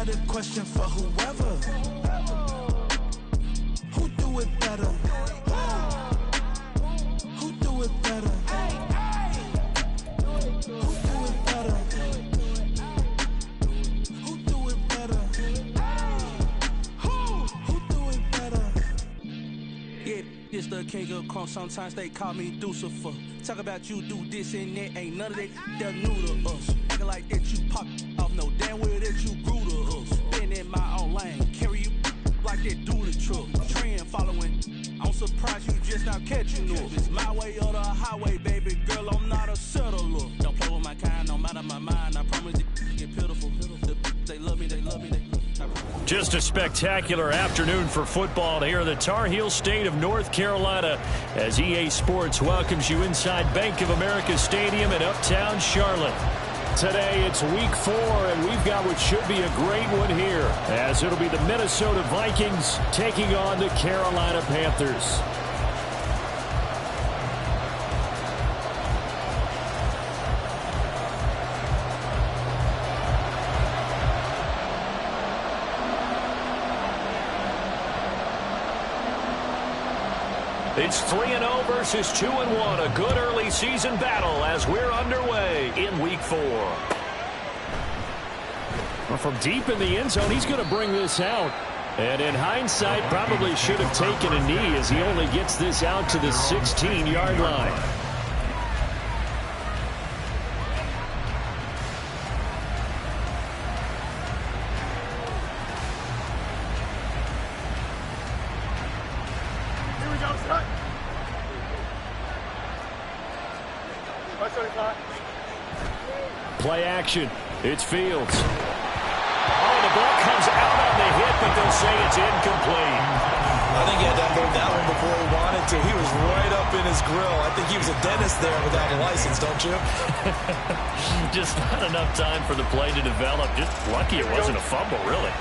got a question for whoever. Who do it better? Who do it better? Who do it better? Who do it better? Who do it better? Yeah, it's the king of crunk. Sometimes they call me Lucifer. Talk about you do this and that. Ain't none of that. They're new to us. Acting like that you pop off. No damn well that you grew to us. Been in my own lane. Carry you like that do the truck. Trend following. I'm surprised you just not catching up. It's my way or the highway, baby girl. I'm not a settler. Don't play with my kind, no matter my mind. I promise it get pitiful. They love me, they love me, Just a spectacular afternoon for football here in the Tar Heel state of North Carolina as EA Sports welcomes you inside Bank of America Stadium in uptown Charlotte. Today it's week 4, and we've got what should be a great one here, as it'll be the Minnesota Vikings taking on the Carolina Panthers. It's 3-0 versus 2-1, a good early season battle as we're underway in week 4. Well, from deep in the end zone, he's going to bring this out. And in hindsight, probably should have taken a knee as he only gets this out to the 16-yard line. Play action. It's Fields. Oh, the ball comes out on the hit, but they'll say it's incomplete. I think he had to unload that one before he wanted to. He was right up in his grill. I think he was a dentist there without a license, don't you? Just not enough time for the play to develop. Just lucky it wasn't a fumble, really.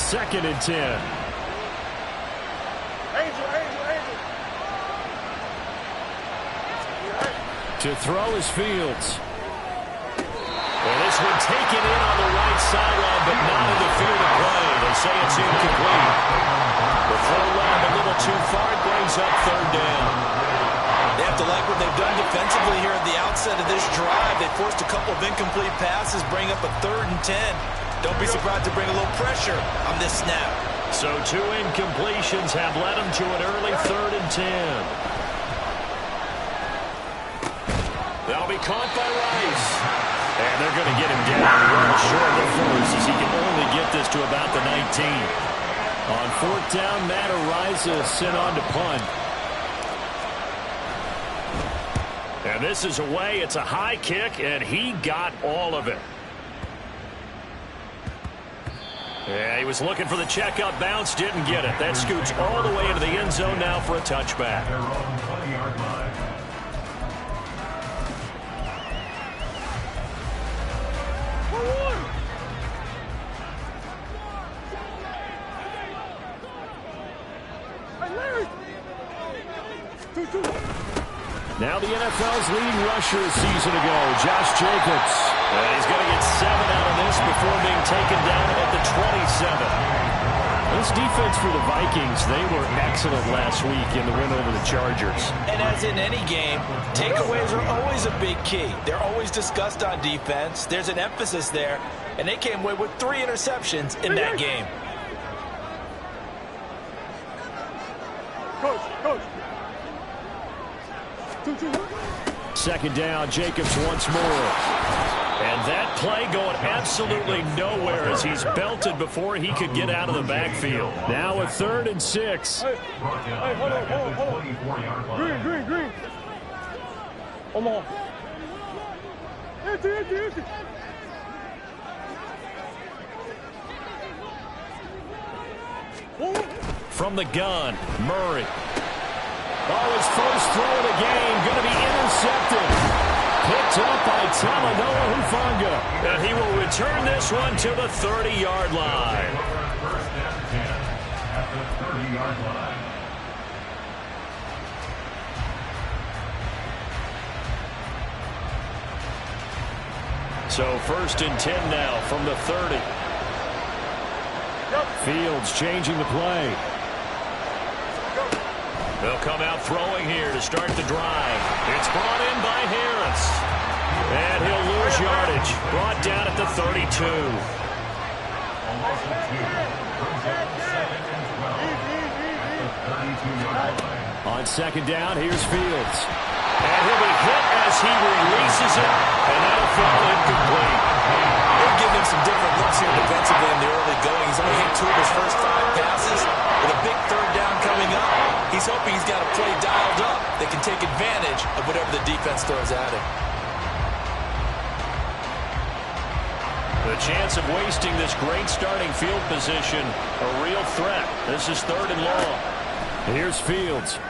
2nd and 10. To throw is Fields. Well, this one taken in on the right sideline, but not in the field of play. They say it's incomplete. The throw line a little too far. It brings up 3rd down. They have to like what they've done defensively here at the outset of this drive. They forced a couple of incomplete passes, bring up a 3rd and 10. Don't be surprised to bring a little pressure on this snap. So 2 incompletions have led them to an early 3rd and 10. They'll be caught by Rice. And they're going to get him down well short of the first as he can only get this to about the 19. On 4th down, Matt Ariza sent on to punt. And this is away. It's a high kick, and he got all of it. Yeah, he was looking for the checkup bounce, didn't get it. That scoots all the way into the end zone now for a touchback. Now the NFL's leading rusher a season ago, Josh Jacobs. And he's going to get 7 out of this before being taken down at the 27. This defense for the Vikings, they were excellent last week in the win over the Chargers. And as in any game, takeaways are always a big key. They're always discussed on defense. There's an emphasis there, and they came away with 3 interceptions in that game. Coach. 2nd down, Jacobs once more. And that play going absolutely nowhere as he's belted before he could get out of the backfield. Now a 3rd and 6. Hey, hold on. Green. Omaha. Empty. From the gun, Murray. Oh, his first throw of the game going to be intercepted. Picked up by Talanoa Hufanga. And he will return this one to the 30-yard line. So 1st and 10 now from the 30. Fields changing the play. They'll come out throwing here to start the drive. It's brought in by Harris. And he'll lose yardage. Brought down at the 32. On second down, here's Fields. And he'll be hit as he releases it. And that'll fall incomplete. They're giving him some different looks here defensively in the early going. He's only hit 2 of his first 5 passes. With a big third down coming up, he's hoping he's got a play dialed up that can take advantage of whatever the defense throws at him. The chance of wasting this great starting field position, a real threat. This is 3rd and long. Here's Fields.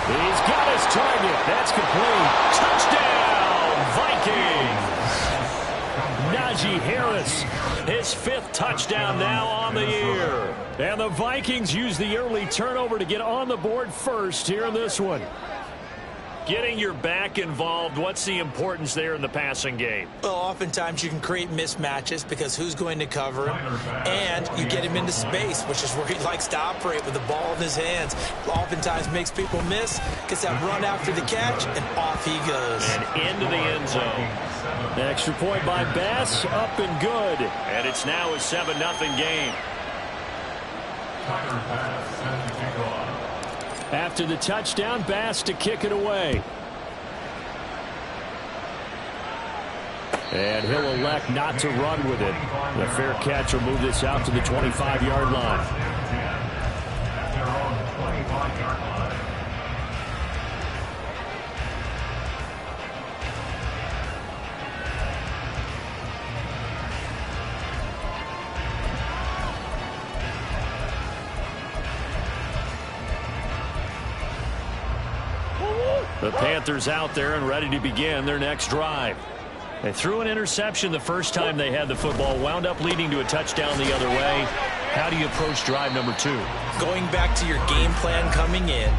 He's got his target. That's complete. Touchdown, Vikings. Najee Harris, his 5th touchdown now on the year. And the Vikings use the early turnover to get on the board first here in this one. Getting your back involved, what's the importance there in the passing game? Well, oftentimes you can create mismatches because who's going to cover him, and you get him into space, which is where he likes to operate with the ball in his hands. Oftentimes makes people miss, gets that run after the catch, and off he goes. And into the end zone. Extra point by Bass, up and good. And it's now a 7-0 game. After the touchdown, Bass to kick it away. And he'll elect not to run with it. The fair catch will move this out to the 25-yard line. The Panthers out there and ready to begin their next drive. They threw an interception the first time they had the football, wound up leading to a touchdown the other way. How do you approach drive number 2? Going back to your game plan coming in,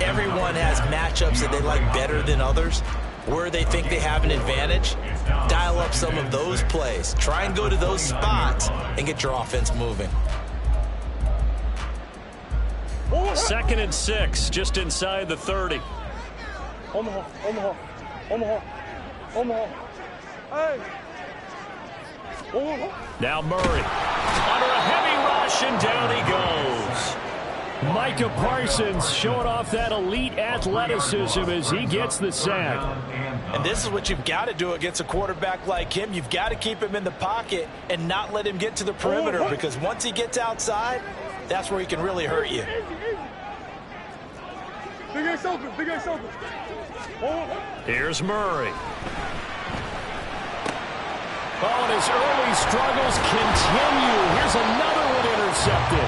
everyone has matchups that they like better than others. Where they think they have an advantage, dial up some of those plays. Try and go to those spots and get your offense moving. 2nd and 6, just inside the 30. Omaha, Omaha, Omaha, Omaha. Hey. Omaha. Now Murray. Under a heavy rush, and down he goes. Micah Parsons showing off that elite athleticism as he gets the sack. And this is what you've got to do against a quarterback like him. You've got to keep him in the pocket and not let him get to the perimeter, because once he gets outside, that's where he can really hurt you. Big Ace open, Big Ace open. Here's Murray. Oh, and his early struggles continue. Here's another one intercepted.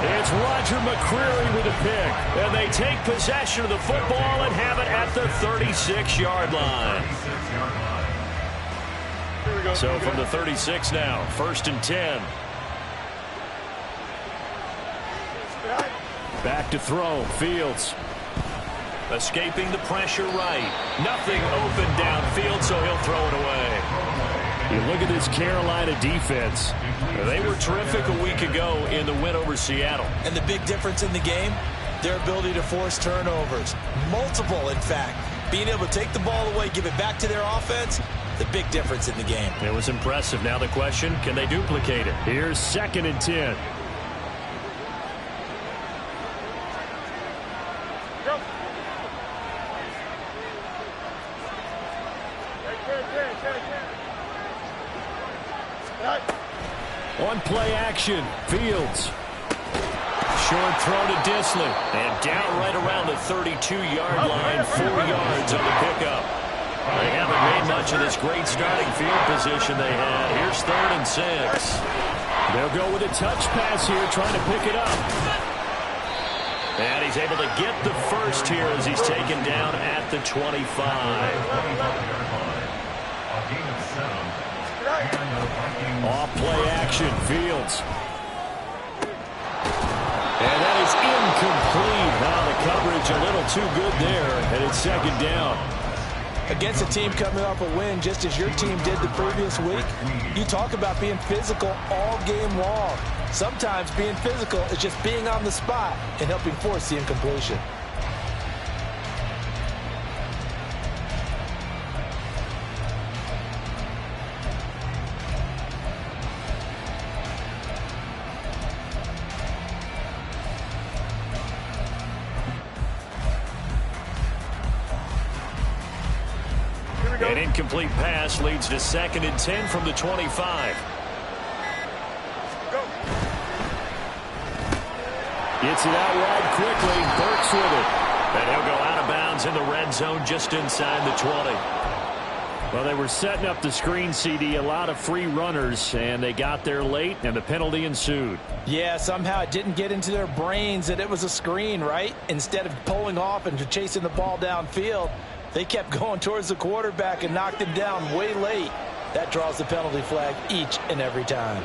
It's Roger McCreary with a pick. And they take possession of the football and have it at the 36-yard line. So from the 36 now, 1st and 10. Back to throw, Fields. Escaping the pressure right. Nothing open downfield, so he'll throw it away. You look at this Carolina defense. They were terrific a week ago in the win over Seattle. And the big difference in the game, their ability to force turnovers. Multiple, in fact. Being able to take the ball away, give it back to their offense, the big difference in the game. It was impressive. Now the question, can they duplicate it? Here's 2nd and 10. On play action, Fields. Short throw to Disley. And down right around the 32-yard line, 4 yards on the pickup. They haven't made much of this great starting field position they had. Here's 3rd and 6. They'll go with a touch pass here, trying to pick it up. And he's able to get the first here as he's taken down at the 25. Off play action, Fields. And that is incomplete. Now the coverage a little too good there, and it's 2nd down. Against a team coming off a win, just as your team did the previous week, you talk about being physical all game long. Sometimes being physical is just being on the spot and helping force the incompletion. An incomplete pass leads to 2nd and 10 from the 25. Go. Gets it out wide quickly. Burks with it. And he'll go out of bounds in the red zone just inside the 20. Well, they were setting up the screen, CD, a lot of free runners, and they got there late, and the penalty ensued. Yeah, somehow it didn't get into their brains that it was a screen, right? Instead of pulling off and chasing the ball downfield, they kept going towards the quarterback and knocked him down way late. That draws the penalty flag each and every time.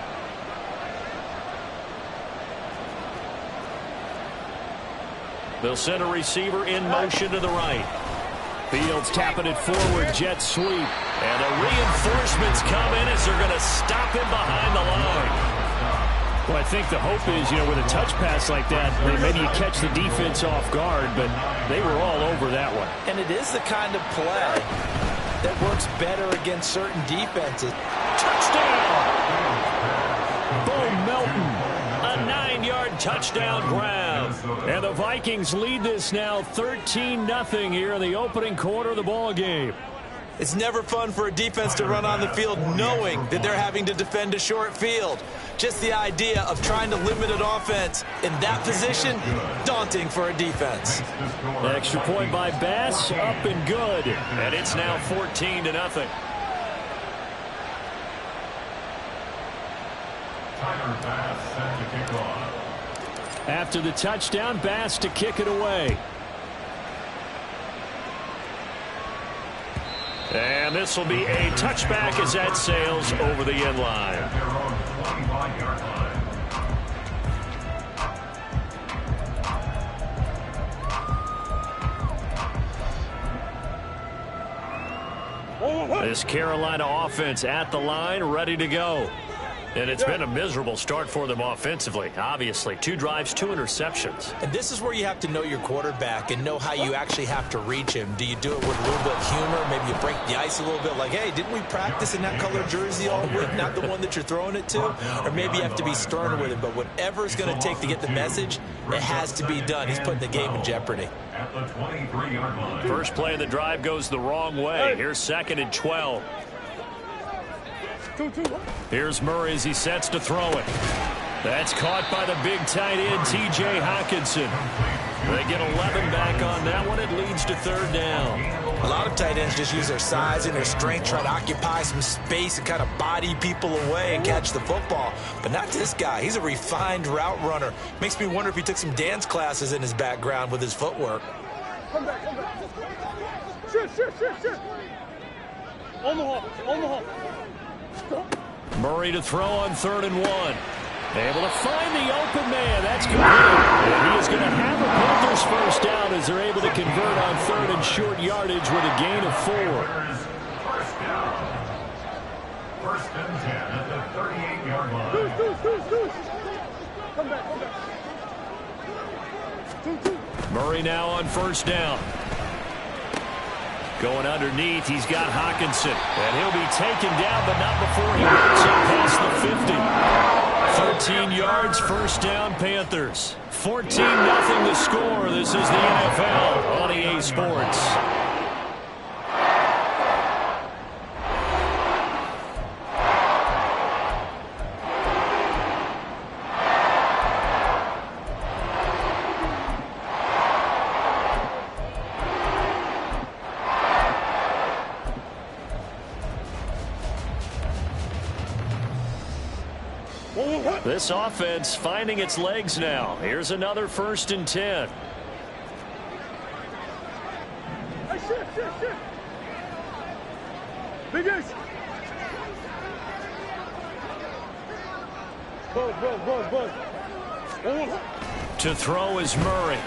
They'll send a receiver in motion to the right. Fields tapping it forward, jet sweep. And the reinforcements come in as they're going to stop him behind the line. Well, I think the hope is, with a touch pass like that, maybe you catch the defense off guard, but they were all over that one. And it is the kind of play that works better against certain defenses. Touchdown! Bo Melton, a 9-yard touchdown grab. And the Vikings lead this now 13-0 here in the opening quarter of the ball game. It's never fun for a defense to run on the field knowing that they're having to defend a short field. Just the idea of trying to limit an offense in that position, daunting for a defense. Extra point by Bass, up and good. And it's now 14-0. After the touchdown, Bass to kick it away. And this will be a touchback as that sails over the end line. This Carolina offense at the line, ready to go. And it's been a miserable start for them offensively, obviously. 2 drives, 2 interceptions. And this is where you have to know your quarterback and know how you actually have to reach him. Do you do it with a little bit of humor? Maybe you break the ice a little bit like, hey, didn't we practice in that color jersey all week? Not the one that you're throwing it to? Or maybe you have to be stern with him. But whatever it's going to take to get the message, it has to be done. He's putting the game in jeopardy. First play of the drive goes the wrong way. Here's 2nd and 12. Here's Murray as he sets to throw it. That's caught by the big tight end, T.J. Hockenson. They get 11 back on that one. It leads to 3rd down. A lot of tight ends just use their size and their strength, try to occupy some space and kind of body people away and catch the football. But not this guy. He's a refined route runner. Makes me wonder if he took some dance classes in his background with his footwork. Come back, come back. Shit. Omaha. Murray to throw on 3rd and 1. Able to find the open man. That's complete. And he is going to have a Panthers first down as they're able to convert on 3rd and short yardage with a gain of 4. First down. 1st and 10 at the 38-yard line. Deuce. Come back. Murray now on 1st down. Going underneath, he's got Hockenson. And he'll be taken down, but not before he gets it past the 50. 13 yards, 1st down, Panthers. 14-0 the score. This is the NFL on EA Sports. This offense finding its legs now. Here's another 1st and 10. Hey, shit. Big ace. Buzz. To throw is Murray.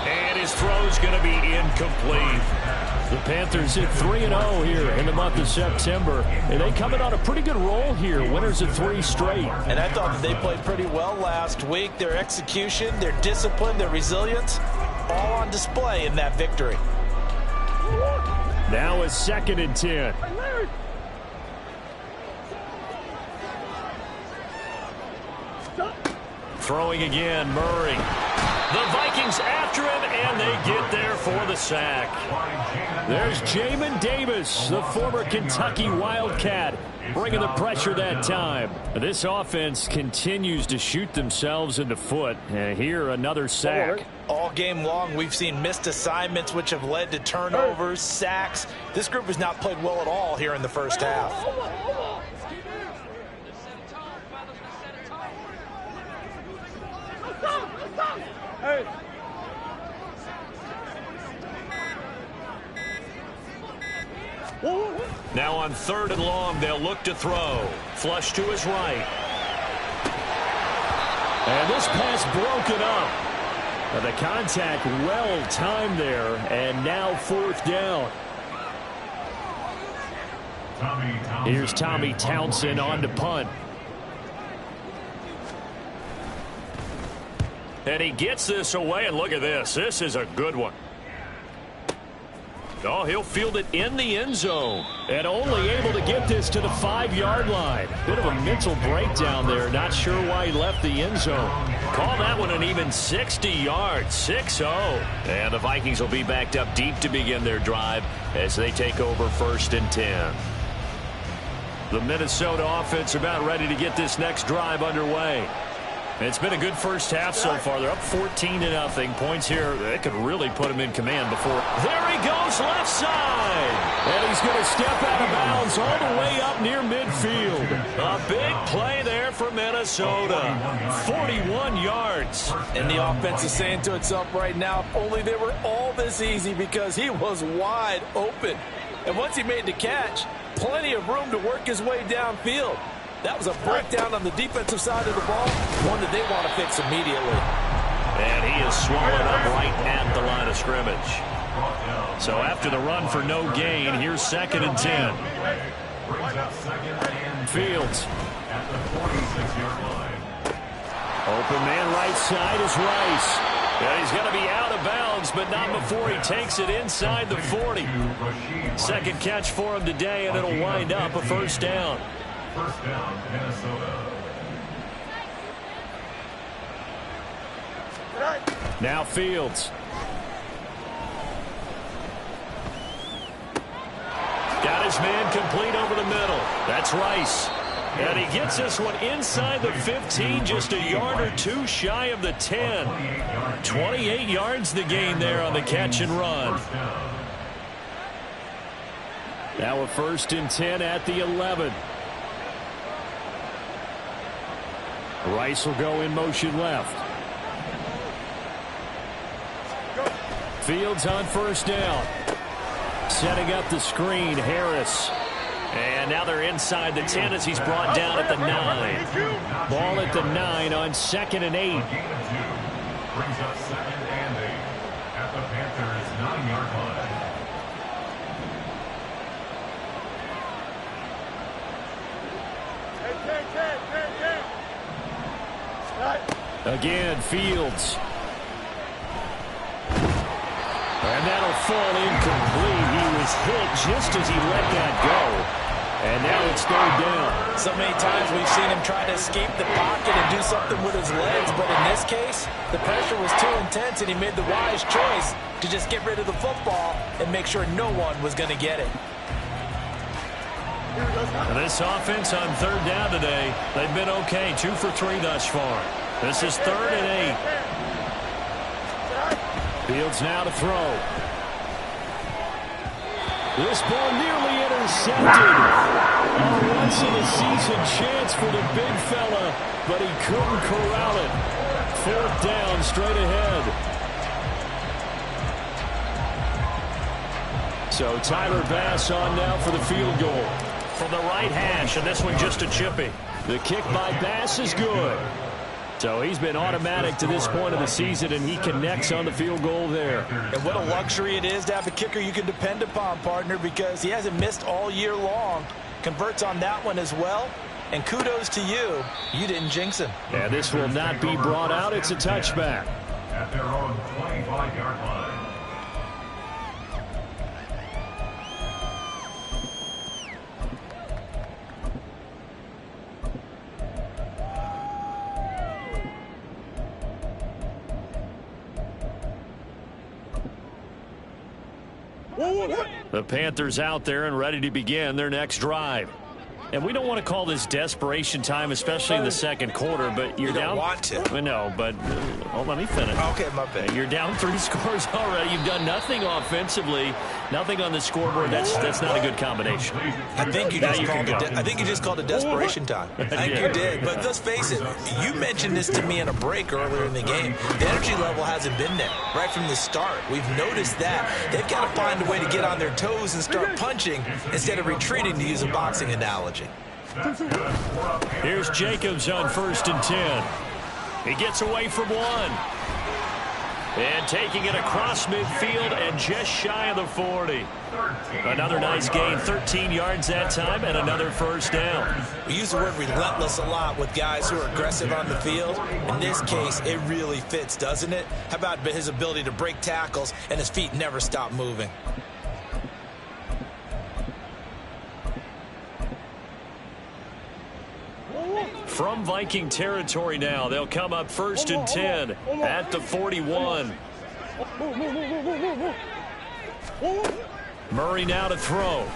And his throw's going to be incomplete. The Panthers hit 3-0 here in the month of September. And they come in on a pretty good roll here. Winners of 3 straight. And I thought that they played pretty well last week. Their execution, their discipline, their resilience, all on display in that victory. Now a 2nd and 10. Throwing again, Murray. The Vikings after him, and they get there for the sack. There's Jamin Davis, the former Kentucky Wildcat, bringing the pressure that time. This offense continues to shoot themselves in the foot. And here, another sack. All game long, we've seen missed assignments, which have led to turnovers, sacks. This group has not played well at all here in the first half. Hey. Now on 3rd and long, they'll look to throw. Flush to his right. And this pass broken up. The contact well timed there, and now 4th down. Here's Tommy Townsend on to punt. And he gets this away, and look at this. This is a good one. Oh, he'll field it in the end zone. And only able to get this to the 5-yard line. Bit of a mental breakdown there. Not sure why he left the end zone. Call that one an even 60 yards. 6-0. And the Vikings will be backed up deep to begin their drive as they take over 1st and 10. The Minnesota offense about ready to get this next drive underway. It's been a good first half so far. They're up 14-0. Points here, they could really put him in command before. There he goes, left side. And he's going to step out of bounds all the way up near midfield. A big play there for Minnesota. 41 yards. And the offense is saying to itself right now, if only they were all this easy, because he was wide open. And once he made the catch, plenty of room to work his way downfield. That was a breakdown on the defensive side of the ball, one that they want to fix immediately. And he is swallowed up right at the line of scrimmage. So after the run for no gain, here's 2nd and 10. Fields. Open man right side is Rice. And he's going to be out of bounds, but not before he takes it inside the 40. 2nd catch for him today, and it'll wind up a 1st down. 1st down, Minnesota. Now Fields. Got his man complete over the middle. That's Rice. And he gets this one inside the 15, just a yard or 2 shy of the 10. 28 yards the gain there on the catch and run. Now a 1st and 10 at the 11. Rice will go in motion left. Fields on 1st down. Setting up the screen, Harris. And now they're inside the 10 as he's brought down at the 9. Ball at the 9 on 2nd and 8. Brings up 2nd and 8 at the Panthers' 9-yard line. Again, Fields. And that'll fall incomplete. He was hit just as he let that go. And now it's 3rd down. So many times we've seen him try to escape the pocket and do something with his legs, but in this case, the pressure was too intense, and he made the wise choice to just get rid of the football and make sure no one was going to get it. And this offense on 3rd down today, they've been okay. 2 for 3 thus far. This is 3rd and 8. Fields now to throw. This ball nearly intercepted. A once-in-a-season chance for the big fella, but he couldn't corral it. 4th down, straight ahead. So Tyler Bass on now for the field goal. From the right hash, and this one just a chippy. The kick by Bass is good. So he's been automatic to this point of the season, and he connects on the field goal there. And what a luxury it is to have a kicker you can depend upon, partner, because he hasn't missed all year long. Converts on that one as well. And kudos to you. You didn't jinx him. Yeah, this will not be brought out. It's a touchback. At their own 25-yard line. The Panthers out there and ready to begin their next drive. And we don't want to call this desperation time, especially in the second quarter, but you're down. You don't want to. No, but let me finish. Okay, my bad. You're down 3 scores already. You've done nothing offensively, nothing on the scoreboard. That's not a good combination. I think you just called it desperation time. I think you did. But let's face it, you mentioned this to me in a break earlier in the game. The energy level hasn't been there right from the start. We've noticed that. They've got to find a way to get on their toes and start punching instead of retreating, to use a boxing analogy. Here's Jacobs on 1st and 10. He gets away from one. And taking it across midfield and just shy of the 40. Another nice gain, 13 yards that time, and another first down. We use the word relentless a lot with guys who are aggressive on the field. In this case, it really fits, doesn't it? How about his ability to break tackles and his feet never stop moving? From Viking territory now, they'll come up 1st and 10 at the 41. Murray now to throw.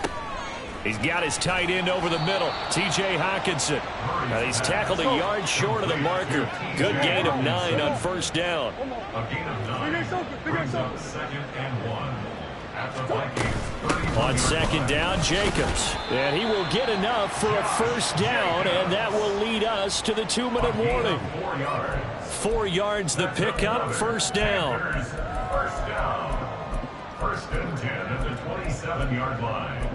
He's got his tight end over the middle, T.J. Hawkinson. He's tackled a yard short of the marker. Good gain of 9 on 1st down. A gain of 9 brings up 2nd and 1. At the Vikings. On 2nd down, Jacobs. And he will get enough for a first down, and that will lead us to the 2-minute warning. 4 yards. 4 yards the pickup, first down. First down. 1st and 10 at the 27-yard line.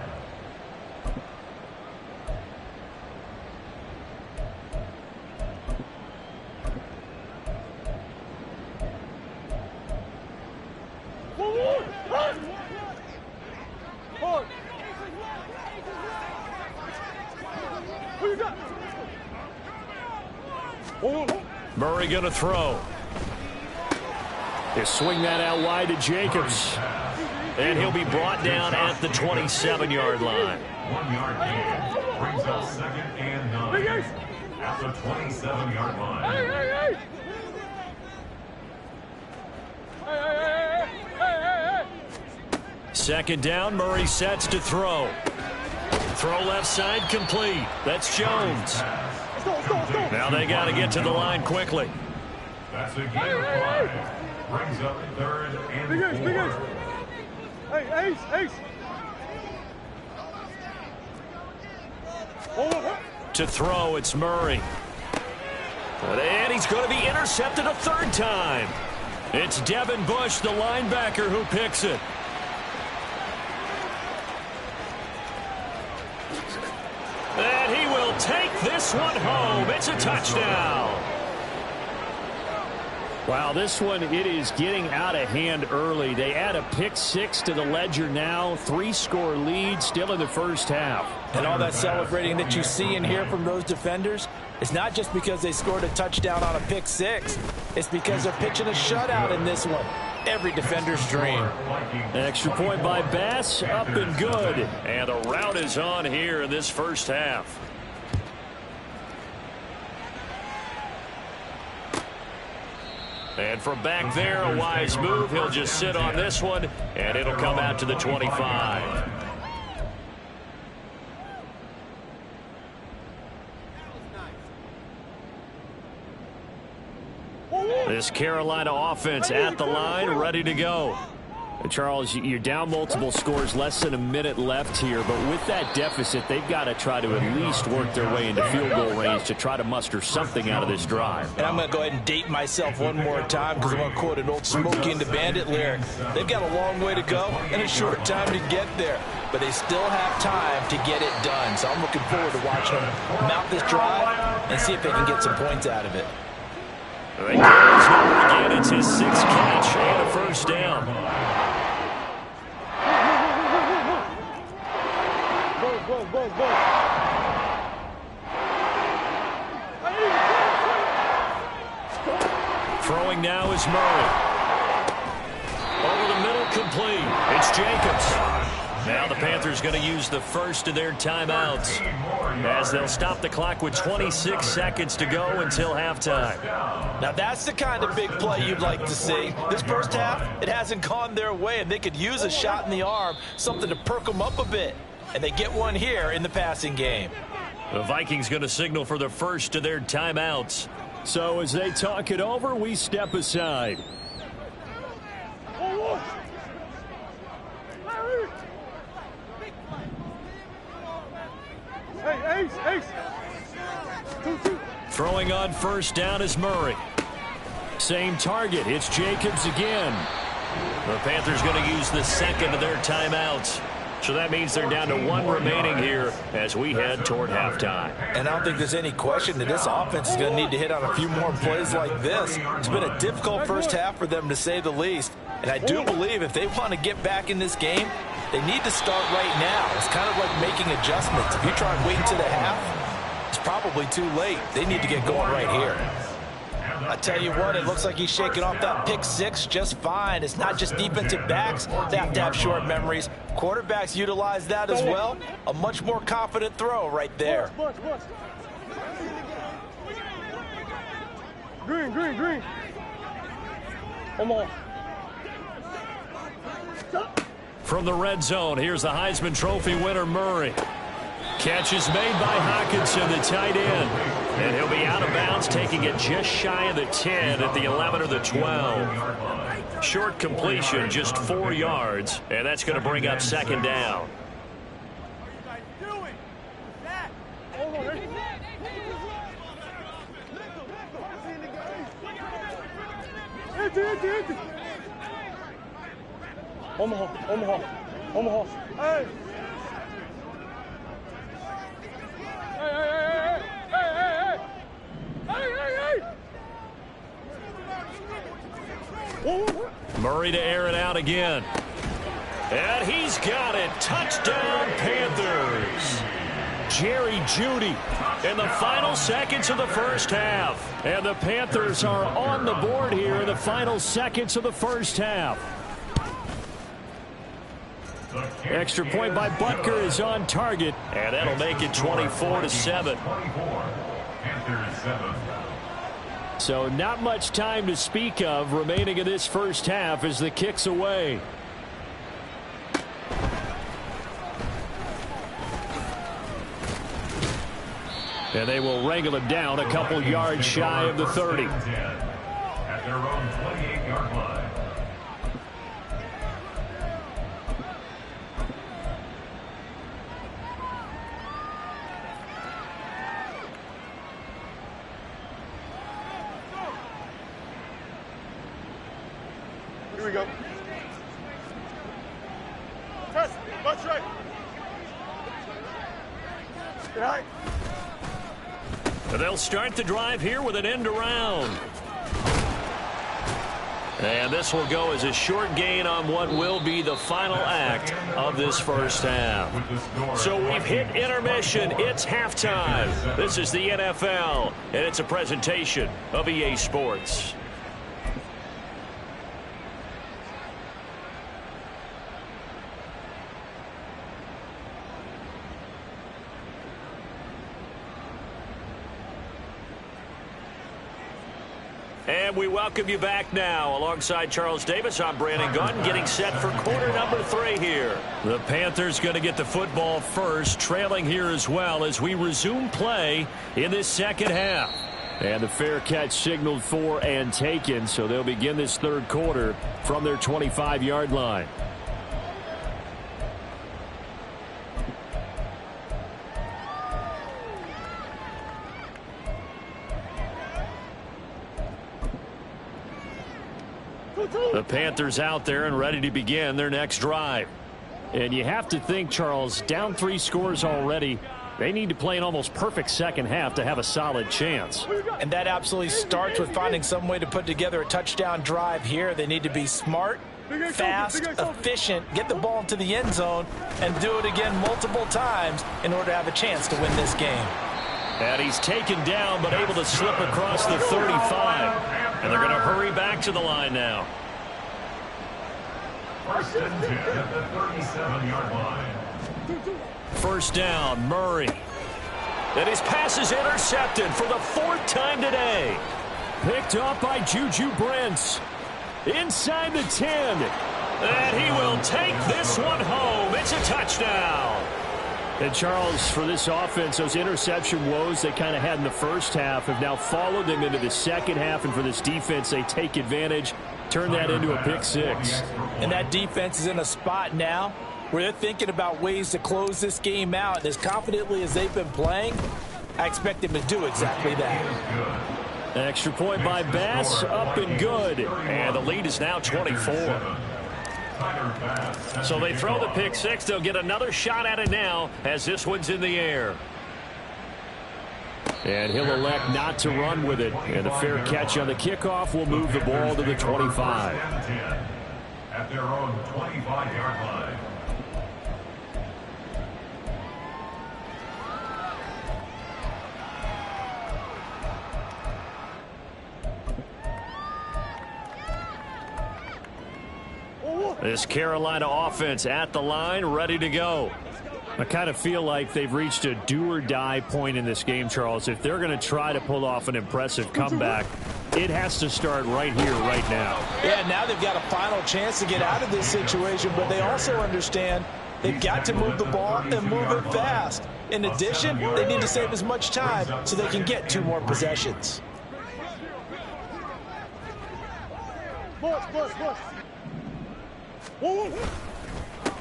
Murray going to throw. They swing that out wide to Jacobs. And he'll be brought down at the 27-yard line. 1 yard gain brings up 2nd and 9 at the 27-yard line. Second down, Murray sets to throw. Throw left side complete. That's Jones. Now they got to get to the line quickly. That's a gain of 5. Brings up 3rd and 4. Hey, Ace. To throw, it's Murray. And he's going to be intercepted a 3rd time. It's Devin Bush, the linebacker, who picks it. And he will take this one home. It's a touchdown. Wow, this one, it is getting out of hand early. They add a pick 6 to the ledger now. 3-score lead still in the first half. And all that celebrating that you see and hear from those defenders, it's not just because they scored a touchdown on a pick 6. It's because they're pitching a shutout in this one. Every defender's dream. Extra point by Bass, up and good. And the route is on here in this first half. And from back there, a wise move. He'll just sit on this one, and it'll come out to the 25. This Carolina offense at the line, ready to go. Charles, you're down multiple scores, less than a minute left here, but with that deficit, they've got to try to at least work their way into field goal range to try to muster something out of this drive. And I'm going to go ahead and date myself one more time because I'm going to quote an old Smokey and the Bandit lyric. They've got a long way to go and a short time to get there, but they still have time to get it done. So I'm looking forward to watching them mount this drive and see if they can get some points out of it. They call his number again. It's his 6th catch and a first down. Go. Throwing now is Murray. Over the middle, complete. It's Jacobs. Now the Panthers going to use the first of their timeouts as they'll stop the clock with 26 seconds to go until halftime. Now that's the kind of big play you'd like to see. This first half, it hasn't gone their way, and they could use a shot in the arm, something to perk them up a bit. And they get one here in the passing game. The Vikings going to signal for the first of their timeouts. So as they talk it over, we step aside. Hey, Ace. 2-2. Throwing on first down is Murray. Same target. It's Jacobs again. The Panthers going to use the second of their timeouts. So that means they're down to 1 remaining here as we head toward halftime. And I don't think there's any question that this offense is going to need to hit on a few more plays like this. It's been a difficult first half for them, to say the least. And I do believe if they want to get back in this game, they need to start right now. It's kind of like making adjustments. If you try and wait until the half, it's probably too late. They need to get going right here. I tell you what, it looks like he's shaking off that pick 6 just fine. It's not just defensive backs that have to have short memories. Quarterbacks utilize that as well. A much more confident throw right there. Green. Come on. From the red zone, here's the Heisman Trophy winner, Murray. Catch is made by Hockenson, the tight end. And he'll be out of bounds, taking it just shy of the 10 at the 11 or the 12. Short completion, just 4 yards, and that's going to bring up second down. Omaha. Hey. Murray to air it out again. And he's got it. Touchdown, Panthers. Jerry Jeudy in the final seconds of the first half. And the Panthers are on the board here in the final seconds of the first half. Extra point by Butker is on target, and that'll make it 24-7. So not much time to speak of remaining in this first half as the kick's away. And they will wrangle him down a couple yards shy of the 30. At their own 28-yard line. Here we go. Press. Left straight. Get high. They'll start the drive here with an end around. And this will go as a short gain on what will be the final act of this first half. So we've hit intermission. It's halftime. This is the NFL, and it's a presentation of EA Sports. And we welcome you back now. Alongside Charles Davis, I'm Brandon Gunn, getting set for quarter number 3 here. The Panthers going to get the football first, trailing here as well as we resume play in this second half. And the fair catch signaled for and taken, so they'll begin this third quarter from their 25-yard line. The Panthers out there and ready to begin their next drive. And you have to think, Charles, down 3 scores already. They need to play an almost perfect second half to have a solid chance. And that absolutely starts with finding some way to put together a touchdown drive here. They need to be smart, fast, efficient, get the ball into the end zone, and do it again multiple times in order to have a chance to win this game. And he's taken down, but able to slip across the 35. And they're going to hurry back to the line now. First and 10 at the 37-yard line. First down, Murray. And his pass is intercepted for the 4th time today. Picked up by Juju Brents. Inside the 10. And he will take this one home. It's a touchdown. And Charles, for this offense, those interception woes they kind of had in the first half have now followed them into the second half. And for this defense, they take advantage, turn that into a pick six. And that defense is in a spot now where they're thinking about ways to close this game out. And as confidently as they've been playing, I expect them to do exactly that. Extra point by Bass, up and good. And the lead is now 24. So they throw the pick six. They'll get another shot at it now as this one's in the air. And he'll elect not to run with it. And a fair catch on the kickoff will move the ball to the 25. At their own 25-yard line. This Carolina offense at the line, ready to go. I kind of feel like they've reached a do-or-die point in this game, Charles. If they're going to try to pull off an impressive comeback, it has to start right here, right now. Yeah, now they've got a final chance to get out of this situation, but they also understand they've got to move the ball and move it fast. In addition, they need to save as much time so they can get 2 more possessions.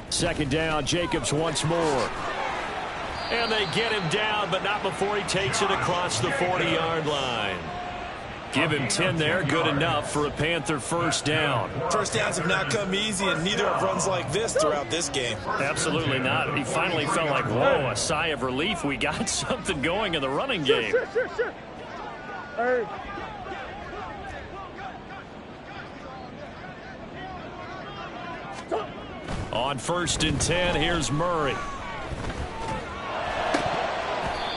Second down, Jacobs once more. And they get him down, but not before he takes it across the 40-yard line. Give him 10 there, good enough for a Panther first down. First downs have not come easy, and neither have runs like this throughout this game. Absolutely not. He finally felt like, whoa, a sigh of relief. We got something going in the running game. Hey. On first and 10, here's Murray.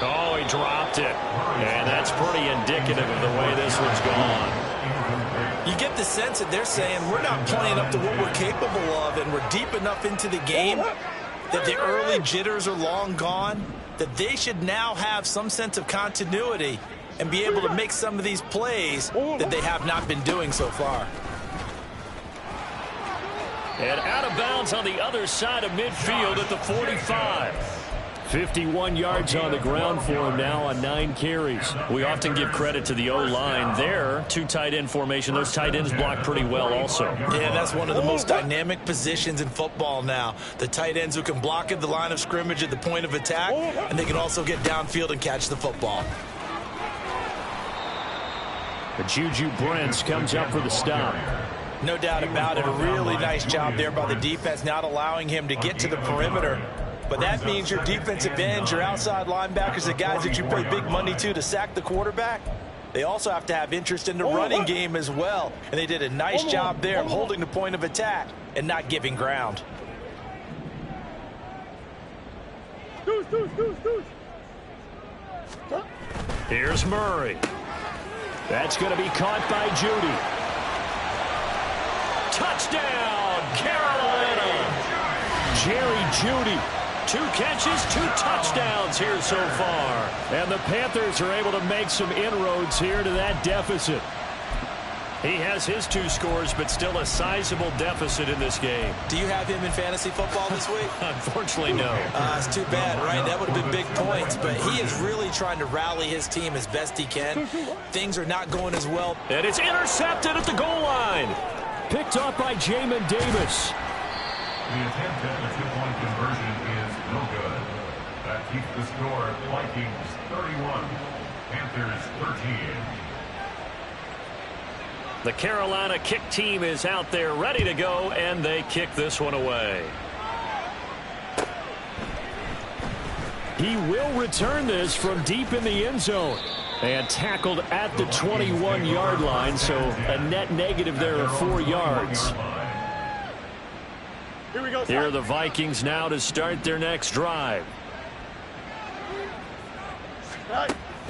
Oh, he dropped it. And that's pretty indicative of the way this one's gone. You get the sense that they're saying we're not playing up to what we're capable of, and we're deep enough into the game that the early jitters are long gone, that they should now have some sense of continuity and be able to make some of these plays that they have not been doing so far. And out of bounds on the other side of midfield at the 45. 51 yards on the ground for him now on 9 carries. We often give credit to the O-line there. 2 tight end formation. Those tight ends block pretty well also. Yeah, that's one of the most dynamic positions in football now. The tight ends who can block at the line of scrimmage at the point of attack, and they can also get downfield and catch the football. Juju Brents comes up for the stop. No doubt about it. A really nice job there by the defense, not allowing him to get to the perimeter. But that means your defensive ends, your outside linebackers, the guys that you pay big money to sack the quarterback, they also have to have interest in the running game as well. And they did a nice job there of holding the point of attack and not giving ground. Here's Murray. That's going to be caught by Judy. Touchdown, Carolina. Jerry Judy. 2 catches, 2 touchdowns here so far. And the Panthers are able to make some inroads here to that deficit. He has his 2 scores, but still a sizable deficit in this game. Do you have him in fantasy football this week? Unfortunately, no. It's too bad, right? That would have been big points, but he is really trying to rally his team as best he can. Things are not going as well. And it's intercepted at the goal line. Picked up by Jamin Davis. The attempt at the 2-point conversion is no good. That keeps the score Vikings 31, Panthers 13. The Carolina kick team is out there ready to go, and they kick this one away. He will return this from deep in the end zone. And tackled at the 21-yard line, so a net negative there of 4 yards. Here are the Vikings now to start their next drive.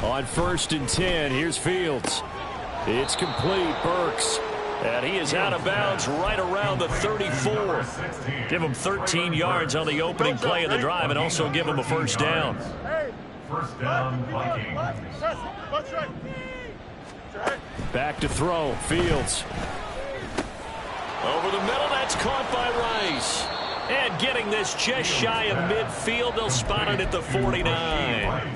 On 1st and 10, here's Fields. It's complete. Burks. And he is out of bounds right around the 34. Give him 13 yards on the opening play of the drive and also give him a first down. First down, Vikings. Back to throw. Fields. Over the middle. That's caught by Rice. And getting this just shy of midfield. They'll spot it at the 49.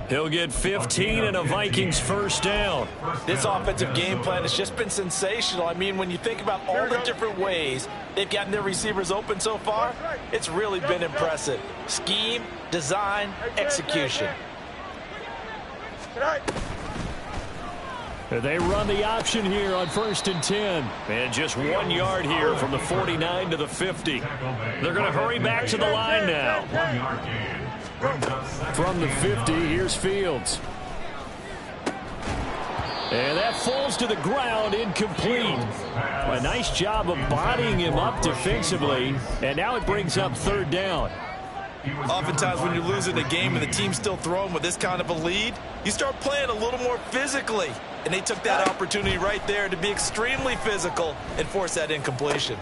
He'll get 15 and a Vikings first down. This offensive game plan has just been sensational. I mean, when you think about all the different ways they've gotten their receivers open so far, it's really been impressive. Scheme, design, execution. They run the option here on 1st and 10. And just 1 yard here from the 49 to the 50. They're going to hurry back to the line now. From the 50, here's Fields. And that falls to the ground, incomplete. A nice job of bodying him up defensively. And now it brings up 3rd down. Oftentimes when you're losing a game and the team's still throwing with this kind of a lead, you start playing a little more physically. And they took that opportunity right there to be extremely physical and force that incompletion.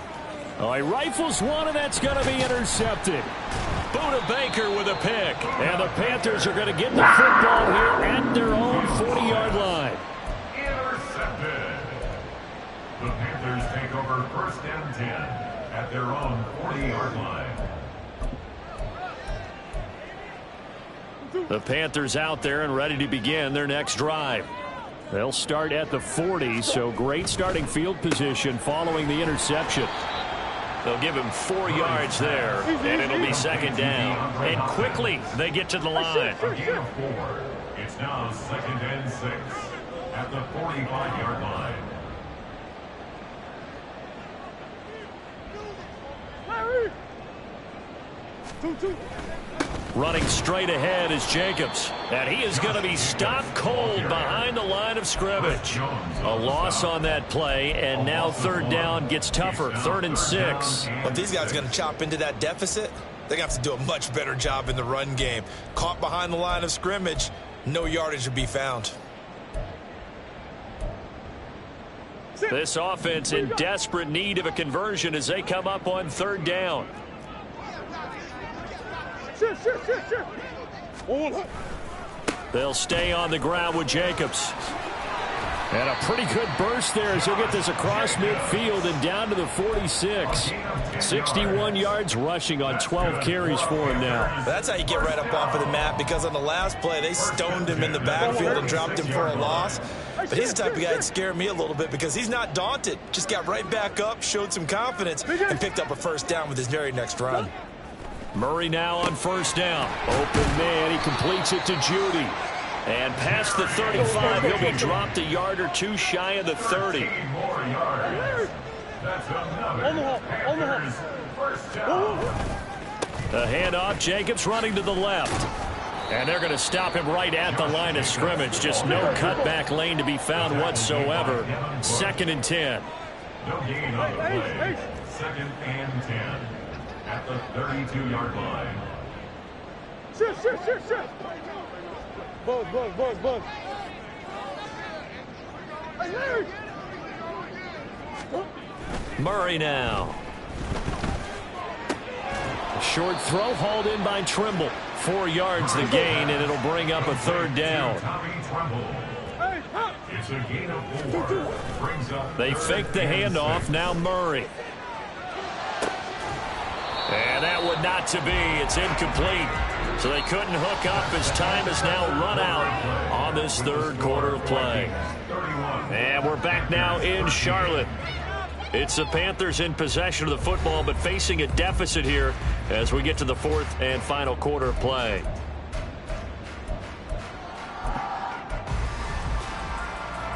Oh, he rifles one, and that's going to be intercepted. Buda Baker with a pick. And the Panthers are going to get the football here at their own 40-yard line. Intercepted. The Panthers take over 1st and 10 at their own 40-yard line. The Panthers out there and ready to begin their next drive. They'll start at the 40, so great starting field position following the interception. They'll give him 4 yards there, and it'll be 2nd down. And quickly, they get to the line. A gain of 4. It's now 2nd and 6 at the 45-yard line. Running straight ahead is Jacobs. And he is going to be stopped cold behind the line of scrimmage. A loss on that play, and now 3rd down gets tougher. 3rd and 6. But these guys are going to chop into that deficit. They're going to have to do a much better job in the run game. Caught behind the line of scrimmage, no yardage to be found. This offense in desperate need of a conversion as they come up on 3rd down. They'll stay on the ground with Jacobs. And a pretty good burst there as he'll get this across midfield and down to the 46. 61 yards rushing on 12 carries for him now. That's how you get right up off of the mat, because on the last play, they stoned him in the backfield and dropped him for a loss. But he's the type of guy that scared me a little bit because he's not daunted. Just got right back up, showed some confidence, and picked up a first down with his very next run. Murray now on 1st down. Open man, he completes it to Judy. And past the 35, he'll be dropped a yard or two shy of the 30. More yards. That's another Panthers first down. The handoff, Jacobs running to the left. And they're going to stop him right at the line of scrimmage. Just no cutback lane to be found whatsoever. 2nd and 10. No gain on the play. 2nd and 10 at the 32-yard line. Shit. Buzz. Murray now. A short throw hauled in by Trimble. 4 yards the gain, and it'll bring up a 3rd down. It's a gain of 4. Brings up They fake the handoff. Now Murray. And that would not to be. It's incomplete. So they couldn't hook up as time has now run out on this 3rd quarter of play. And we're back now in Charlotte. It's the Panthers in possession of the football, but facing a deficit here as we get to the 4th and final quarter of play.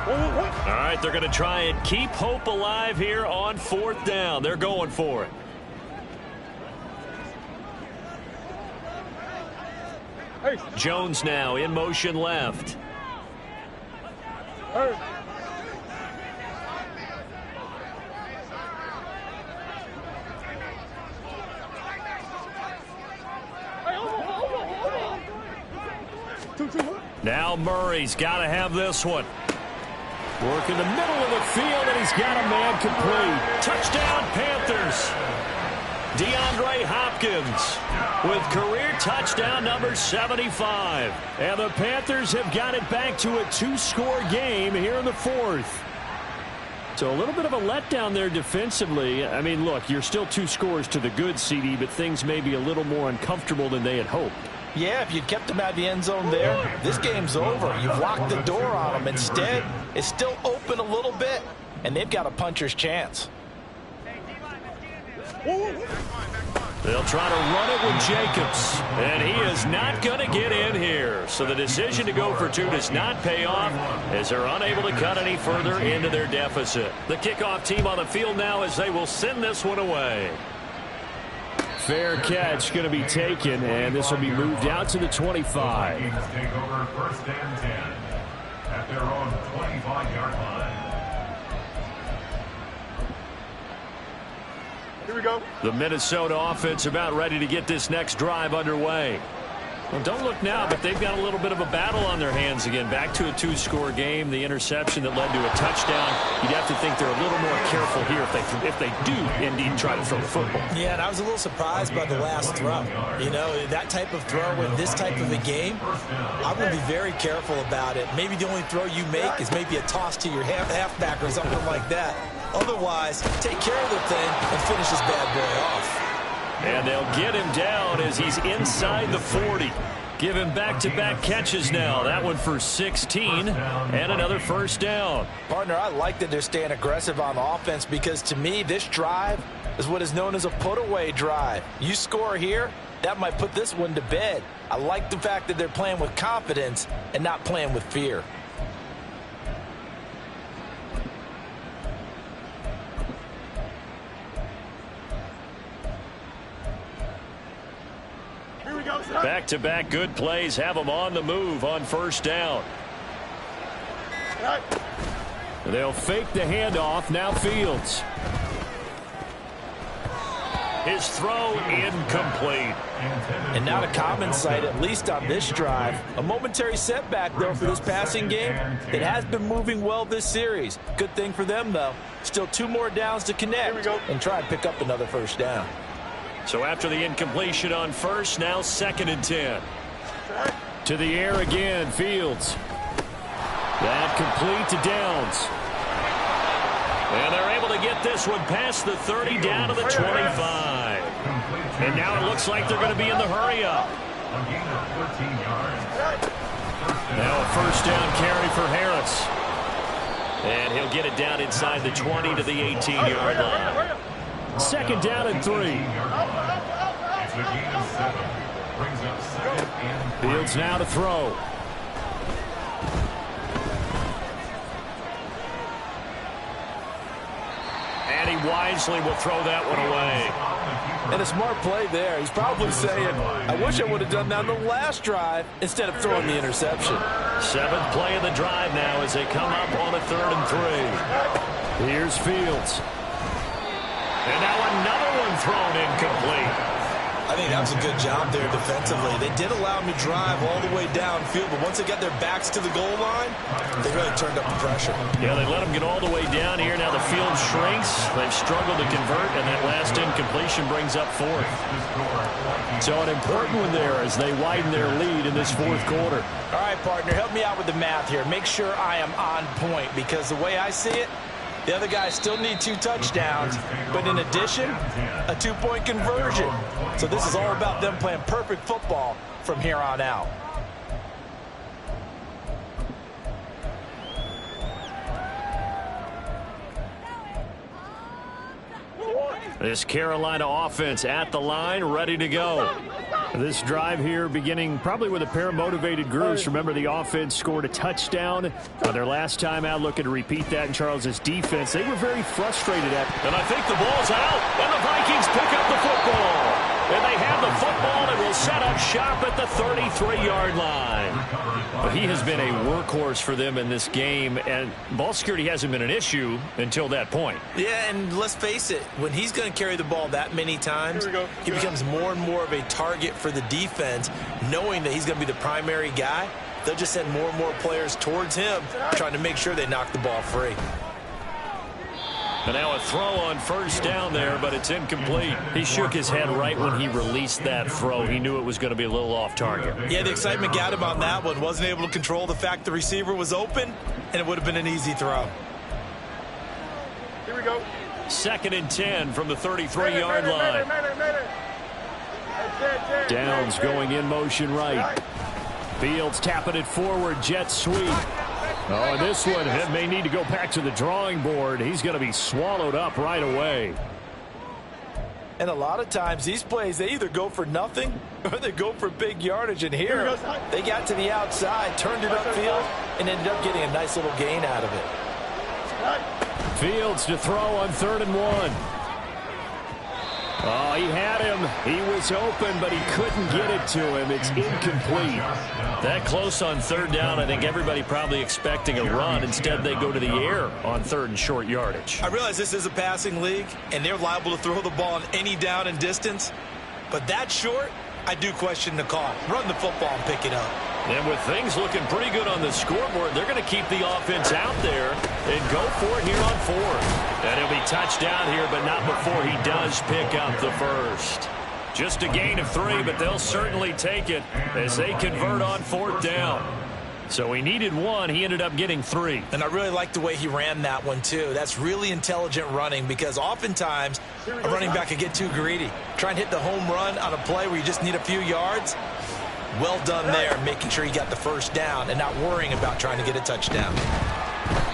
All right, they're going to try and keep hope alive here on 4th down. They're going for it. Jones now in motion left. Now Murray's got to have this one. Work in the middle of the field, and he's got a man complete. Touchdown, Panthers. DeAndre Hopkins with career touchdown number 75. And the Panthers have got it back to a 2-score game here in the fourth. So a little bit of a letdown there defensively. I mean, look, you're still 2 scores to the good, CD, but things may be a little more uncomfortable than they had hoped. Yeah, if you'd kept them out of the end zone there, this game's over. You've locked the door on them. Instead, it's still open a little bit, and they've got a puncher's chance. They'll try to run it with Jacobs, and he is not going to get in here. So the decision to go for 2 does not pay off as they're unable to cut any further into their deficit. The kickoff team on the field now as they will send this one away. Fair catch going to be taken, and this will be moved out to the 25. Take over 1st and 10 at their own 25-yard line. Here we go. The Minnesota offense about ready to get this next drive underway. Well, don't look now, but they've got a little bit of a battle on their hands again. Back to a 2-score game. The interception that led to a touchdown. You'd have to think they're a little more careful here if they do indeed try to throw the football. Yeah, and I was a little surprised by the last throw. You know, that type of throw in this type of a game, I'm going to be very careful about it. Maybe the only throw you make is maybe a toss to your halfback or something like that. Otherwise, take care of the thing and finish this bad boy off. And they'll get him down as he's inside the 40. Give him back-to-back catches now. That one for 16 and another first down. Partner, I like that they're staying aggressive on offense because to me, this drive is what is known as a put-away drive. You score here, that might put this one to bed. I like the fact that they're playing with confidence and not playing with fear. Back-to-back good plays have them on the move on first down. They'll fake the handoff. Now Fields. His throw incomplete. And not a common sight, at least on this drive. A momentary setback, though, for this passing game. It has been moving well this series. Good thing for them, though. Still 2 more downs to connect and try and pick up another first down. So after the incompletion on first, now 2nd and 10. To the air again, Fields. That complete to Downs. And they're able to get this one past the 30 down to the 25. And now it looks like they're going to be in the hurry-up. Now a first down carry for Harris. And he'll get it down inside the 20 to the 18-yard line. 2nd down and 3. Fields now to throw. And he wisely will throw that one away. And a smart play there. He's probably saying, I wish I would have done that on the last drive instead of throwing the interception. 7th play of the drive now as they come up on a 3rd and 3. Here's Fields. And now another one thrown incomplete. I think that was a good job there defensively. They did allow him to drive all the way downfield, but once they got their backs to the goal line, they really turned up the pressure. Yeah, they let him get all the way down here. Now the field shrinks. They've struggled to convert, and that last incompletion brings up 4th. So an important one there as they widen their lead in this 4th quarter. All right, partner, help me out with the math here. Make sure I am on point because the way I see it, the other guys still need 2 touchdowns, but in addition, a 2-point conversion. So this is all about them playing perfect football from here on out. This Carolina offense at the line, ready to go. This drive here beginning probably with a pair of motivated groups. Remember, the offense scored a touchdown on their last time out. Looking to repeat that in Charles's defense. They were very frustrated at. And I think the ball's out, and the Vikings pick up the football. And they have the football and will set up shop at the 33-yard line. But he has been a workhorse for them in this game, and ball security hasn't been an issue until that point. Yeah, and let's face it, when he's going to carry the ball that many times, he becomes more and more of a target for the defense, knowing that he's going to be the primary guy. They'll just send more and more players towards him, trying to make sure they knock the ball free. And now a throw on first down there, but it's incomplete. He shook his head right when he released that throw. He knew it was going to be a little off target. Yeah, the excitement got him on that one. Wasn't able to control the fact the receiver was open, and it would have been an easy throw. Here we go. 2nd and 10 from the 33-yard line. Downs going in motion right. Fields tapping it forward, jet sweep. Oh, this one may need to go back to the drawing board. He's going to be swallowed up right away. And a lot of times these plays, they either go for nothing or they go for big yardage. And here, they got to the outside, turned it upfield, and ended up getting a nice little gain out of it. Fields to throw on 3rd and 1. Oh, he had him. He was open, but he couldn't get it to him. It's incomplete. That close on 3rd down, I think everybody probably expecting a run. Instead, they go to the air on 3rd and short yardage. I realize this is a passing league, and they're liable to throw the ball on any down and distance. But that short, I do question the call. Run the football and pick it up. And with things looking pretty good on the scoreboard, they're going to keep the offense out there and go for it here on 4th. And he'll be touchdown here, but not before he does pick up the first. Just a gain of 3, but they'll certainly take it as they convert on 4th down. So he needed 1. He ended up getting 3. And I really like the way he ran that one, too. That's really intelligent running because oftentimes a running back could get too greedy. Try and hit the home run on a play where you just need a few yards. Well done there, making sure he got the first down and not worrying about trying to get a touchdown.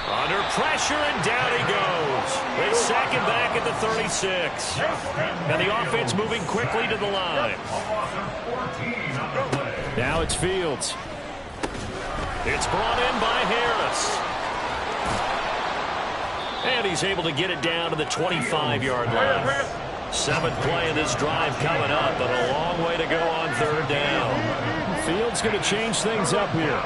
Under pressure, and down he goes. They sack him back at the 36. And the offense moving quickly to the line. Now it's Fields. It's brought in by Harris. And he's able to get it down to the 25-yard line. 7th play of this drive coming up, but a long way to go on 3rd down. Fields going to change things up here.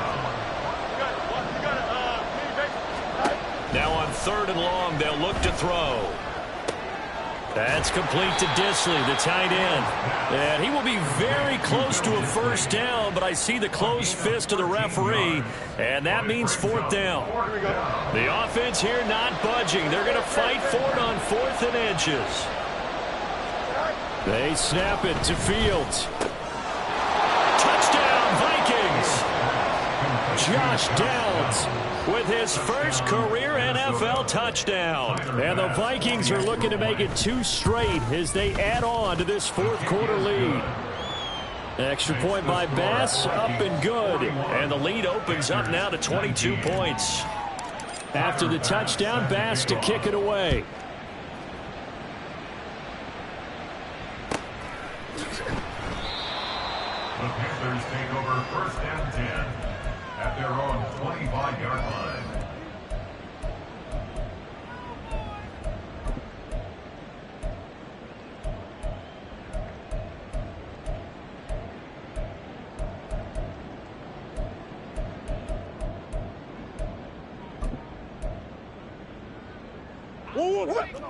Now on 3rd and long, they'll look to throw. That's complete to Disley, the tight end. And he will be very close to a first down, but I see the closed fist of the referee, and that means 4th down. The offense here not budging. They're going to fight for it on 4th and inches. They snap it to Fields. Touchdown, Vikings! Josh Downs with his first career NFL touchdown. And the Vikings are looking to make it 2 straight as they add on to this 4th quarter lead. Extra point by Bass, up and good. And the lead opens up now to 22 points. After the touchdown, Bass to kick it away. The Panthers take over 1st and 10 at their own 25-yard line.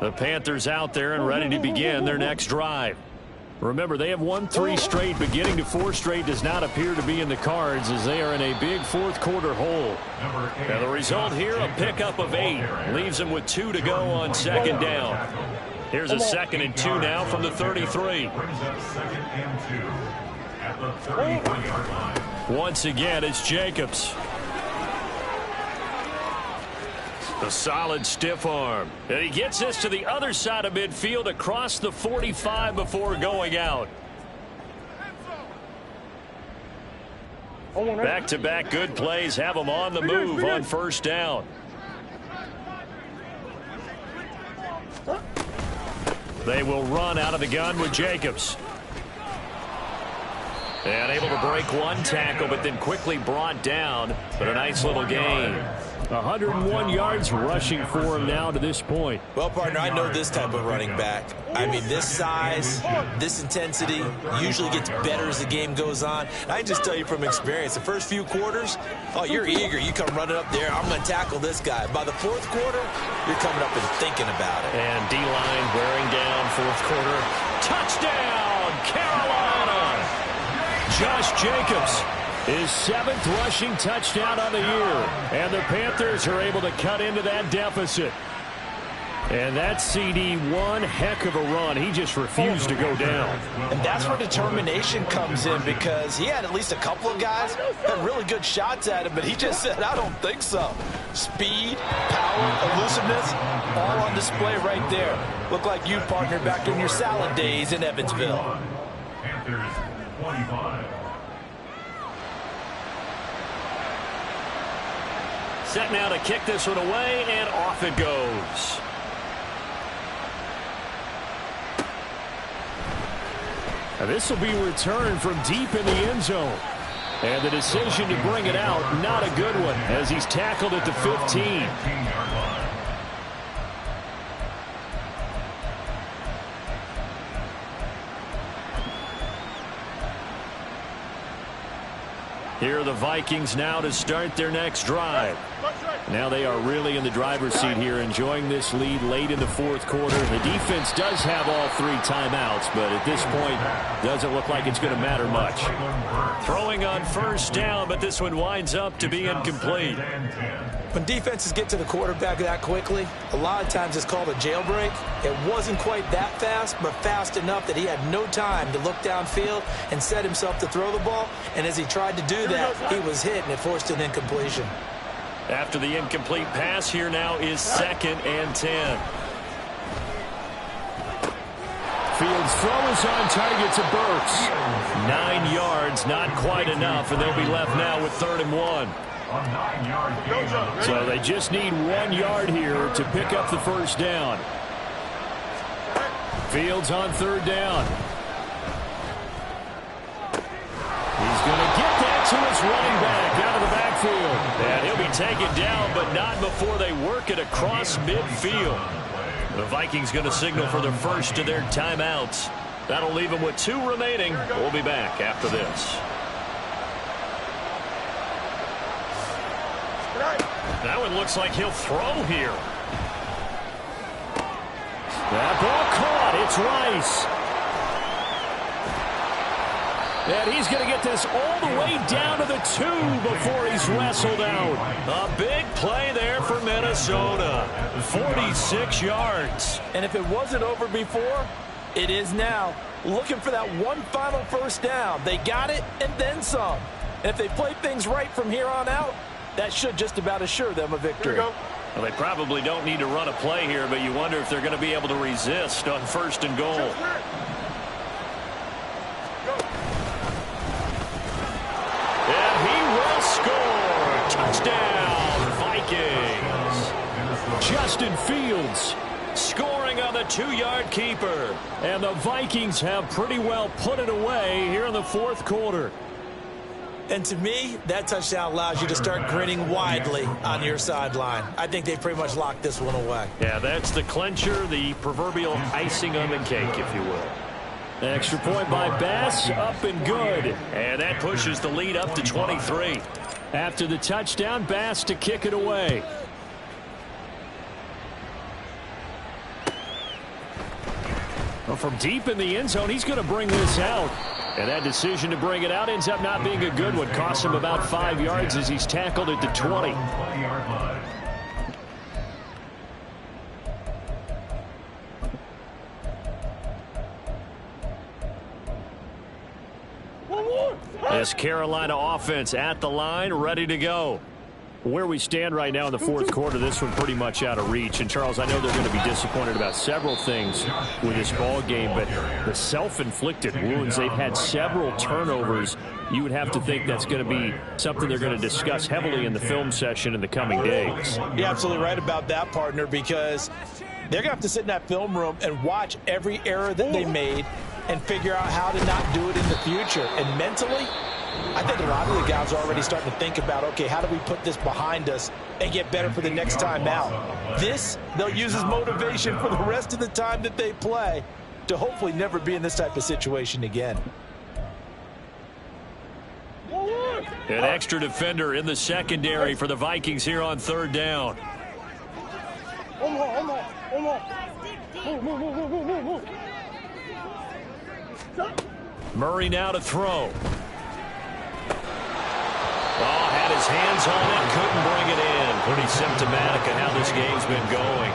The Panthers out there and ready to begin their next drive. Remember, they have won 3 straight, but getting to 4 straight does not appear to be in the cards as they are in a big 4th quarter hole. And the result here, a pickup of 8. Leaves them with 2 to go on 2nd down. Here's a 2nd and 2 now from the 33. Brings up 2nd and 2 at the 31-yard line. Once again, it's Jacobs. A solid stiff arm. And he gets this to the other side of midfield across the 45 before going out. Back-to-back good plays have him on the move on 1st down. They will run out of the gun with Jacobs. And able to break 1 tackle, but then quickly brought down. But a nice little gain. 101 yards rushing for him now to this point. Well, partner, I know this type of running back. I mean, this size, this intensity usually gets better as the game goes on. I can just tell you from experience, the first few quarters, oh, you're eager. You come running up there, I'm going to tackle this guy. By the fourth quarter, you're coming up and thinking about it. And D-line wearing down fourth quarter. Touchdown, Carolina! Josh Jacobs, his 7th rushing touchdown on the year. And the Panthers are able to cut into that deficit. And that CD, one heck of a run. He just refused to go down. And that's where determination comes in, because he had at least a couple of guys that had really good shots at him, but he just said, I don't think so. Speed, power, elusiveness, all on display right there. Look like you, partner, back in your salad days in Evansville. Panthers 25. Set now to kick this one away, and off it goes. Now this will be returned from deep in the end zone. And the decision to bring it out, not a good one, as he's tackled at the 15. Here are the Vikings now to start their next drive. Now they are really in the driver's seat here, enjoying this lead late in the fourth quarter. The defense does have all 3 timeouts, but at this point, doesn't look like it's going to matter much. Throwing on first down, but this one winds up to be incomplete. When defenses get to the quarterback that quickly, a lot of times it's called a jailbreak. It wasn't quite that fast, but fast enough that he had no time to look downfield and set himself to throw the ball. And as he tried to do that, he was hit, and it forced an incompletion. After the incomplete pass, here now is 2nd and 10. Fields throws on target to Burks. 9 yards, not quite enough, and they'll be left now with 3rd and 1. So they just need 1 yard here to pick up the first down. Fields on 3rd down. He's going to get that to his running back out of the backfield. And he'll be taken down, but not before they work it across midfield. The Vikings going to signal for the first of their timeouts. That'll leave them with 2 remaining. We'll be back after this. That one looks like he'll throw here. That ball caught. It's Rice. And he's going to get this all the way down to the 2 before he's wrestled out. A big play there for Minnesota. 46 yards. And if it wasn't over before, it is now. Looking for that one final first down. They got it and then some. And if they play things right from here on out, that should just about assure them a victory. Well, they probably don't need to run a play here, but you wonder if they're going to be able to resist on 1st and goal. And he will score. Touchdown, Vikings. Justin Fields scoring on the 2-yard keeper. And the Vikings have pretty well put it away here in the fourth quarter. And to me, that touchdown allows you to start grinning widely on your sideline. I think they pretty much locked this one away. Yeah, that's the clincher, the proverbial icing on the cake, if you will. Extra point by Bass, up and good. And that pushes the lead up to 23. After the touchdown, Bass to kick it away. Well, from deep in the end zone, he's going to bring this out. And that decision to bring it out ends up not being a good one. Costs him about 5 yards as he's tackled at the 20. This Carolina offense at the line, ready to go. Where we stand right now in the fourth quarter, this one pretty much out of reach. And, Charles, I know they're going to be disappointed about several things with this ball game, but the self-inflicted wounds, they've had several turnovers. You would have to think that's going to be something they're going to discuss heavily in the film session in the coming days. You're absolutely right about that, partner, because they're going to have to sit in that film room and watch every error that they made and figure out how to not do it in the future. And mentally, I think a lot of the guys are already starting to think about, okay, how do we put this behind us and get better for the next time out? This, they'll use as motivation for the rest of the time that they play to hopefully never be in this type of situation again. An extra defender in the secondary for the Vikings here on third down. Murray now to throw. Oh, had his hands on it, couldn't bring it in. Pretty symptomatic of how this game's been going.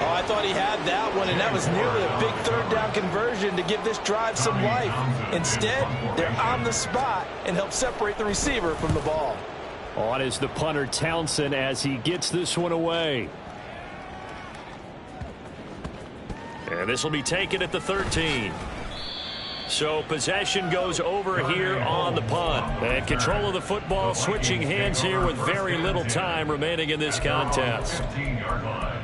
Oh, I thought he had that one, and that was nearly a big third down conversion to give this drive some life. Instead, they're on the spot and help separate the receiver from the ball. On is the punter Townsend as he gets this one away. And this will be taken at the 13. So possession goes over here on the punt. And control of the football switching hands here with very little time remaining in this contest. 15-yard line.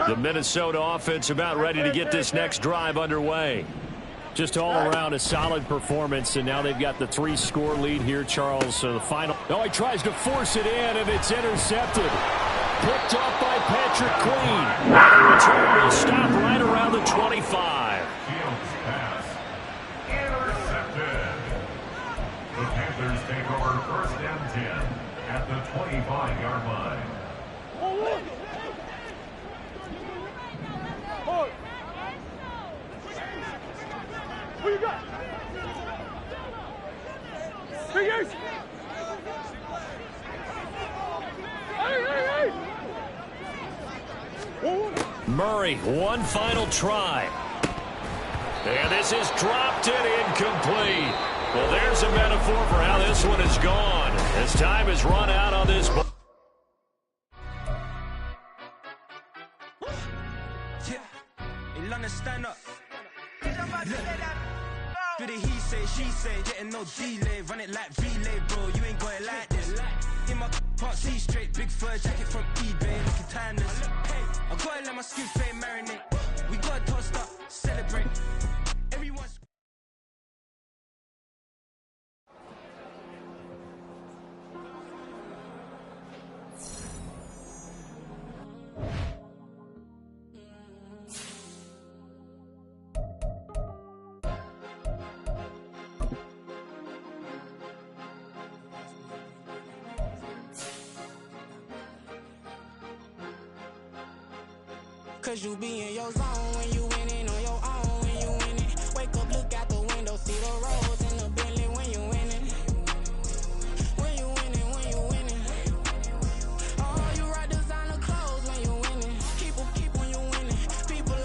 The Minnesota offense about ready to get this next drive underway. Just all around a solid performance, and now they've got the 3-score lead here, Charles. So the final. Oh, he tries to force it in, and it's intercepted. Picked off by Patrick Queen. The return will stop right around the 25. Fields pass. Intercepted. The Panthers take over first and 10 at the 25-yard line. Who you got? Fingers! Hey! Murray, one final try. And this is dropped and incomplete. Well, there's a metaphor for how this one is gone. As time has run out on this ball. Yeah, stand up. Do the he say, she say, getting no delay, run it like relay, bro, you ain't got it like this. In my can't see straight, big fur jacket from eBay, looking timeless. I gotta let my skin flame marinate, we gotta toast up, celebrate. Everyone's Cause you be in your zone when you winning on your